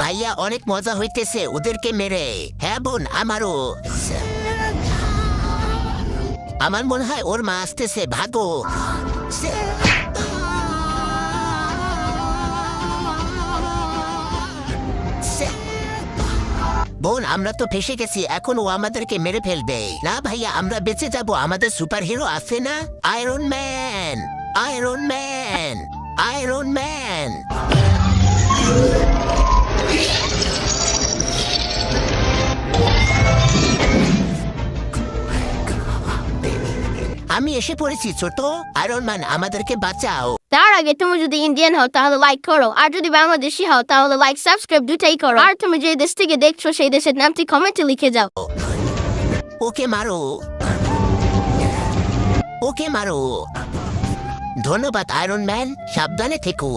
ভাইয়া অনেক মজা হইতেছে ওদেরকে মেরে। হ্যাঁ বোন, আমারও। আমার মনে হয় ওর মা আসতেছে, ভাগো। বোন, আমরা তো ফেসে গেছি, এখন ও আমাদেরকে মেরে ফেলবে। না ভাইয়া, আমরা বেঁচে যাব, আমাদের সুপার হিরো আছে না, iron man. Iron man, iron man. আমি এসে পড়েছি ছোট। আয়রন ম্যান, আমাদেরকে বাঁচাও। তার আগে তুমি যদি ইন্ডিয়ান হও তাহলে লাইক করো, আর যদি বাংলাদেশি হও তাহলে লাইক সাবস্ক্রাইব দুটাই করো, আর তুমি যে দেশ থেকে দেখছো সেই দেশের নামটি কমেন্টে লিখে যাও। ওকে মারো, ওকে মারো। ধন্যবাদ আয়রন ম্যান, সাবধানে থেকো।